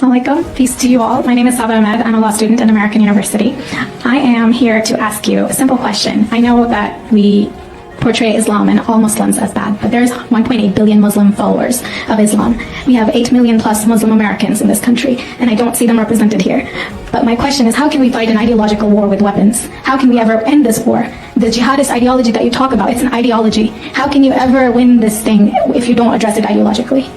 Assalamualaikum. Peace to you all. My name is Saba Ahmed. I'm a law student at American University. I am here to ask you a simple question. I know that we portray Islam and all Muslims as bad, but there's 1.8 billion Muslim followers of Islam. We have 8 million plus Muslim Americans in this country, and I don't see them represented here. But my question is, how can we fight an ideological war with weapons? How can we ever end this war? The jihadist ideology that you talk about, it's an ideology. How can you ever win this thing if you don't address it ideologically?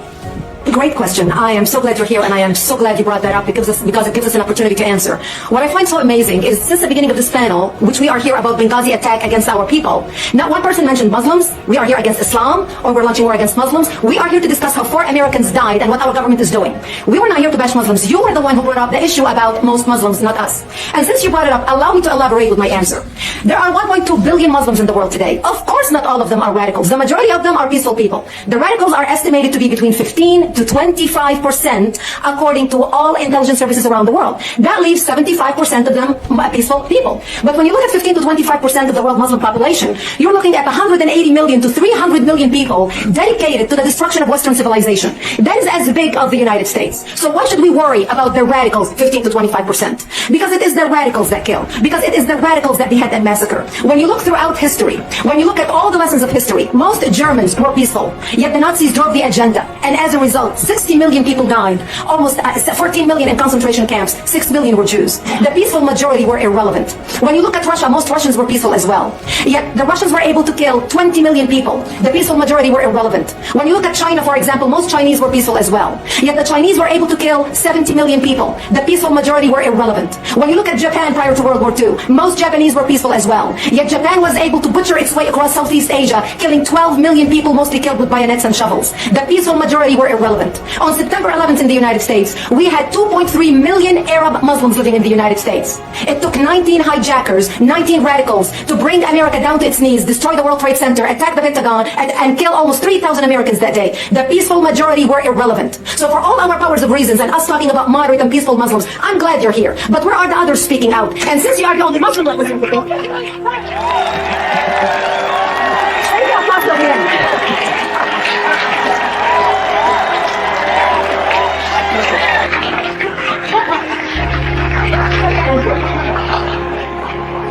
Great question. I am so glad you're here, and I am so glad you brought that up because it gives us an opportunity to answer. What I find so amazing is since the beginning of this panel, which we are here about Benghazi attack against our people, not one person mentioned Muslims. We are here against Islam, or we're launching war against Muslims. We are here to discuss how 4 Americans died and what our government is doing. We were not here to bash Muslims. You were the one who brought up the issue about most Muslims, not us. And since you brought it up, allow me to elaborate with my answer. There are 1.2 billion Muslims in the world today. Of course, not all of them are radicals. The majority of them are peaceful people. The radicals are estimated to be between 15 to 25%, according to all intelligence services around the world. That leaves 75% of them peaceful people. But when you look at 15 to 25% of the world Muslim population, you're looking at 180 million to 300 million people dedicated to the destruction of Western civilization. That is as big as the United States. So why should we worry about the radicals, 15 to 25%? Because it is the radicals that kill. Because it is the radicals that behead and massacre. When you look throughout history, when you look at all the lessons of history, most Germans were peaceful, yet the Nazis drove the agenda. And as a result, 60 million people died, almost 14 million in concentration camps, 6 million were Jews. The peaceful majority were irrelevant. When you look at Russia, most Russians were peaceful as well. Yet the Russians were able to kill 20 million people. The peaceful majority were irrelevant. When you look at China, for example, most Chinese were peaceful as well. Yet the Chinese were able to kill 70 million people. The peaceful majority were irrelevant. When you look at Japan prior to World War II, most Japanese were peaceful as well. Yet Japan was able to butcher its way across Southeast Asia, killing 12 million people, mostly killed with bayonets and shovels. The peaceful majority were irrelevant. On September 11th in the United States, we had 2.3 million Arab Muslims living in the United States. It took 19 hijackers, 19 radicals to bring America down to its knees, destroy the World Trade Center, attack the Pentagon, and kill almost 3,000 Americans that day. The peaceful majority were irrelevant. So for all our powers of reasons and us talking about moderate and peaceful Muslims, I'm glad you're here. But where are the others speaking out? And since you are the only Muslim representative,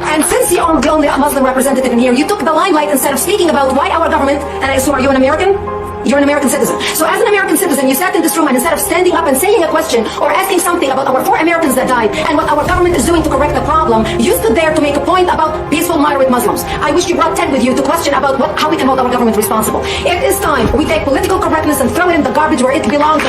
and since you are the only Muslim representative in here, you took the limelight instead of speaking about why our government, and I assume, are you an American? You're an American citizen. So as an American citizen, you sat in this room and instead of standing up and saying a question or asking something about our 4 Americans that died and what our government is doing to correct the problem, you stood there to make a point about peaceful, moderate Muslims. I wish you brought Ted with you to question about how we can hold our government responsible. It is time we take political correctness and throw it in the garbage where it belongs.